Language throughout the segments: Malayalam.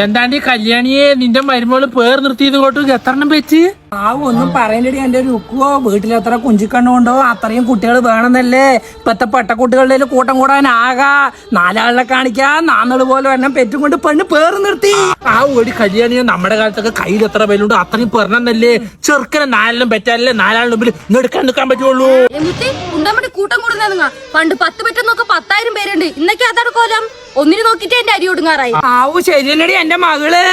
എന്താണ്ടി കല്യാണിയെ നിന്റെ മരുമോള് പേർ നിർത്തിയത് കൊണ്ട് എത്രണ്ണം വെച്ച് ഒന്നും പറയണ്ടടി എന്റെ രുക്കുവോ വീട്ടിൽ എത്ര കുഞ്ചിക്കണ്ണുണ്ടോ അത്രയും കുട്ടികൾ വേണമെന്നല്ലേ ഇപ്പത്തെ പെട്ടക്കുട്ടികളുടെ കൂട്ടം കൂടാനാകാ നാലാളിനെ കാണിക്കാൻ നാന്നള് പോലെ എണ്ണം പെറ്റും കൊണ്ട് പെണ്ണ് പേർ നിർത്തി ഒരു കല്യാണിയെ നമ്മുടെ കാലത്തൊക്കെ കയ്യിൽ എത്ര പേരുണ്ടോ അത്രയും പറഞ്ഞല്ലേ ചെറുക്കനെ നാലിലും പറ്റാലല്ലേ നാലാളിന് മുമ്പിൽ എടുക്കാൻ നിൽക്കാൻ പറ്റുള്ളൂ. കൂട്ടം കൂടുന്ന പണ്ട് 10 പെറ്റെന്നൊക്കെ 10,000 പേരുണ്ട്. ഇന്നൊക്കെ അതാണ് കോലം. ഒന്നിന് നോക്കിട്ട് എന്റെ അരി ഒടുങ്ങാറായി. ശരിയല്ലടി എന്റെ മകള്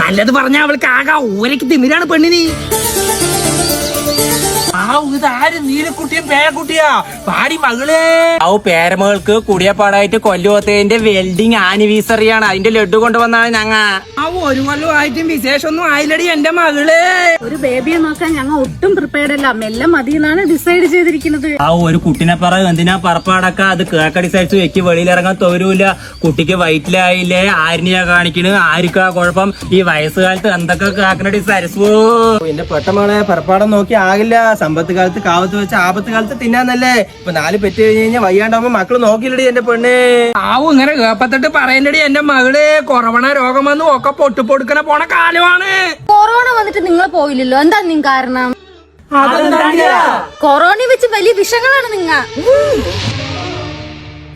നല്ലത് പറഞ്ഞ അവൾക്ക് ആകാ ഊരക്ക് തിമിരാണ് പെണ്ണിന്. ഇതാര് നീലക്കുട്ടിയും പേരക്കുട്ടിയാ പാടി മകളെ. പേരമകൾക്ക് കുടിയപ്പാടായിട്ട് കൊല്ലുപോത്തതിന്റെ വെൽഡിങ് ആനിവേഴ്സറിയാണ്. അതിന്റെ ലഡു കൊണ്ടുവന്നാണ് ഞങ്ങ. ഒരു കൊല്ലമായിട്ടും വിശേഷമൊന്നും ആയില്ലടി എന്റെ മകള്. ഒരു ബേബിയെ നോക്കാൻ ഞങ്ങൾ ഒട്ടും പ്രിപ്പയർഡ് അല്ല. മെല്ലെ മതി എന്നാണ് ഡിസൈഡ് ചെയ്തിരിക്കുന്നത്. ഒരു കുട്ടിനെ പറ എന്തിനാ പറപ്പാടക്ക അത് കേക്കടി സൈസ് വെക്ക് വെളിയിലിറങ്ങാൻ തോരൂല. കുട്ടിക്ക് വയറ്റിലായില്ലേ ആരിനെയാ കാണിക്കണ് ആർക്കാ കുഴപ്പം. ഈ വയസ്സുകാലത്ത് എന്തൊക്കെ കാക്കനടി സരസ്വോ. എന്റെ പെട്ടമകളെ പറപ്പാടം നോക്കി ആകില്ല. സമ്പത്ത് കാലത്ത് കാവത്ത് വെച്ച് ആപത്ത് കാലത്ത് തിന്നാന്നല്ലേ. ഇപ്പൊ 4 പെറ്റ് കഴിഞ്ഞ് കഴിഞ്ഞാൽ വയ്യാണ്ടാവുമ്പോ മക്കള് നോക്കില്ലടി എന്റെ പെണ്ണ്. ഇങ്ങനെ കേപ്പത്തിട്ട് പറയണ്ടടി എന്റെ മകള്. കൊറോണ രോഗം വന്ന് ഒക്കെ പൊട്ടുപൊടുക്കണ പോണ കാലമാണ്. കൊറോണ വന്നിട്ട് നിങ്ങൾ പോയില്ലല്ലോ. എന്താ നിങ്ങൾ കാരണം? കൊറോണ വെച്ച് വലിയ വിഷങ്ങളാണ് നിങ്ങൾ.